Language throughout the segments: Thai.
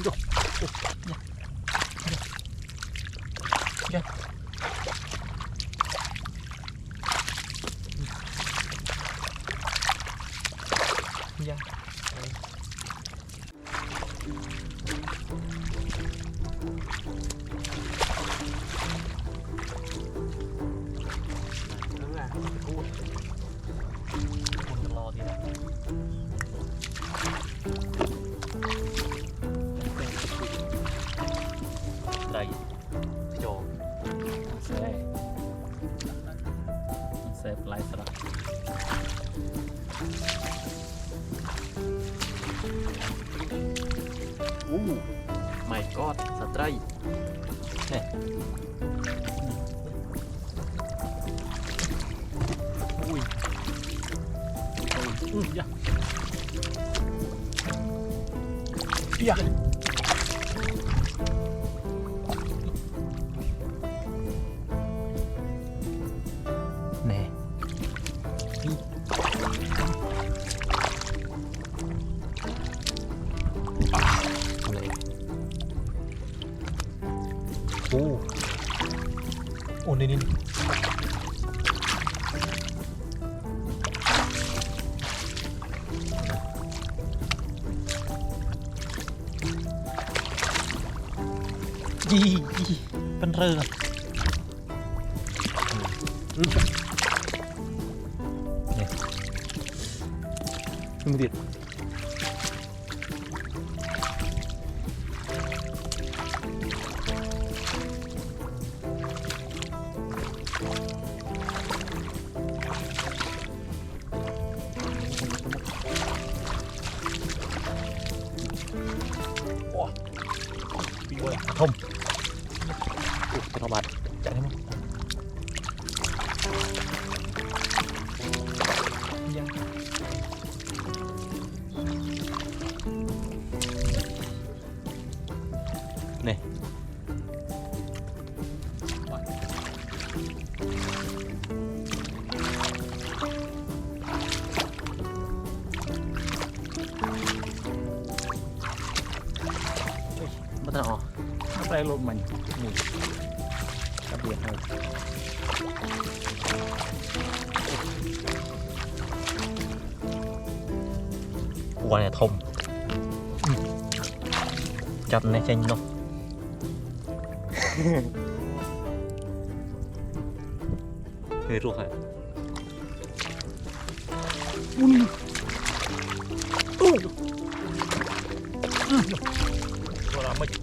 Yo. Ya. Ya. Đây cho xe lại sao my god sao đây nè ui dạ dạ nè ô này này gì bên rơ nè không biết không nó bạt chạy không này bắt đầu đây luôn mình đặc biệt hơn quả này thông chặt này chanh nó người ruột hả quả là mấy cho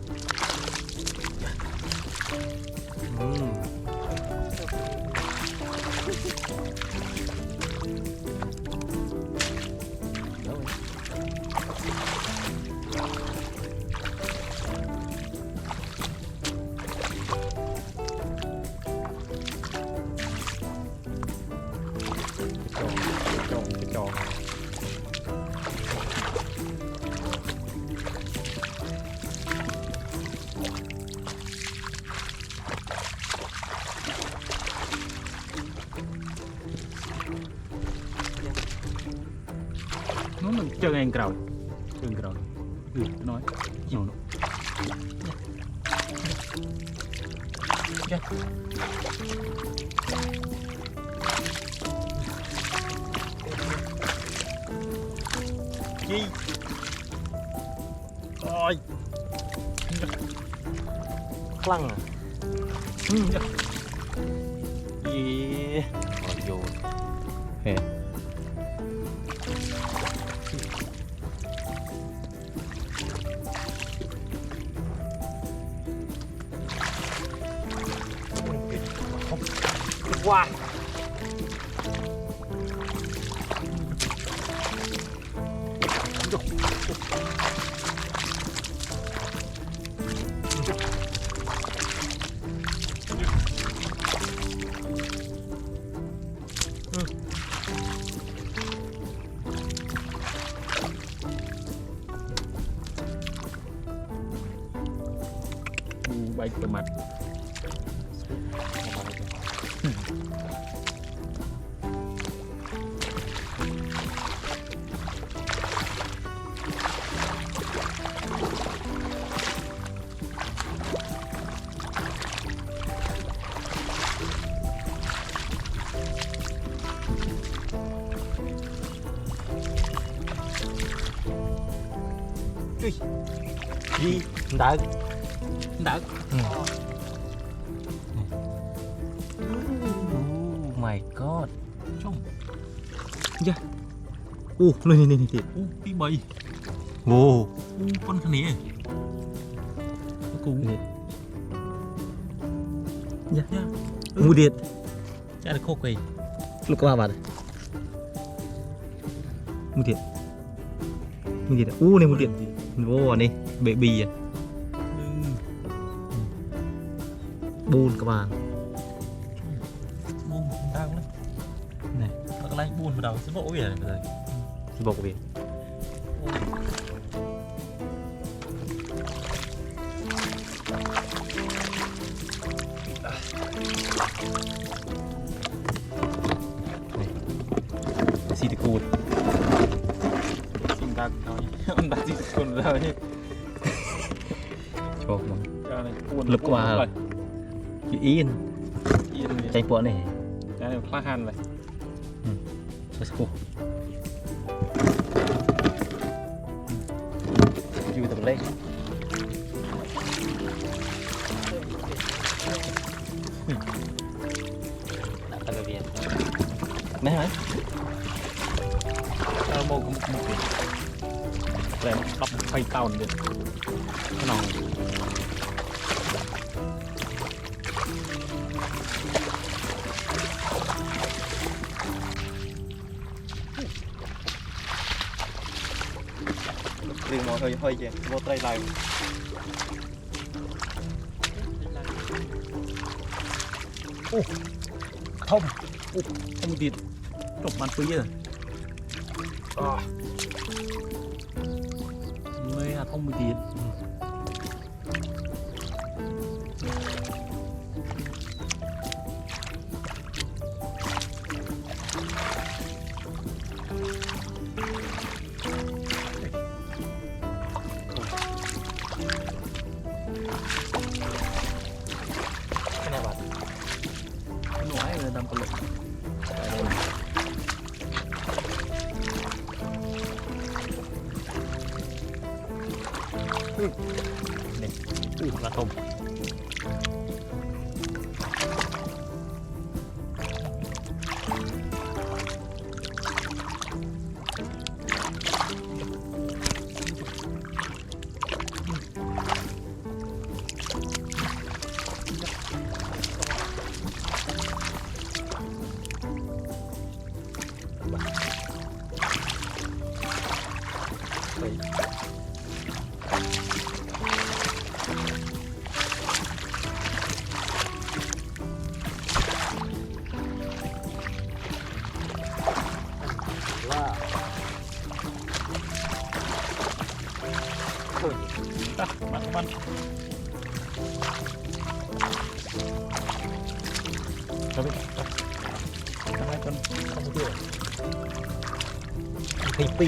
nó mình chơi anh cầu nói nhiều nữa gì rồi lăng à gì rồi vô hè wow bay ke mặt ดีดัก ดัก my god ช่อง อู้นี่ติด อู้ปีใบ โว้ อู้ก้นขนี้กู นี่ ยะ มูเด็ด จะอะไรโคกไป ลูกกระบาดมูเด็ดอู้นี่มูเด็ดโว้นี่เบบีอ่ะบูนกระบาล บุ้งดังเลยนี่แล้วก็ไล่บุ้งมาเดาสมมติว่าอย่างไรเลย บอกเบียสีตะกูด สิ่งดังเขามันดังที่คนเราที่ ชอบมัน อะไรปูน ลึกกว่าอยู่อิน อีน ใจปวดนี่ จะคลาหันเลย ใช่สักกูอยู่ตัวเล็กตะเบียนไม่ไหม เราโมกุมุกแต่ตับไฟเต่าเด็ดขนม ดึงมอhơi hơi chứ vô tay lại ทอมทอมดิดจบมันปื้ยเลยไม่อะทอมดิดหน่วยเลยดำกระโหลกนี่กระทมมันทำไมคนเข้ามาด้วย ให้ปี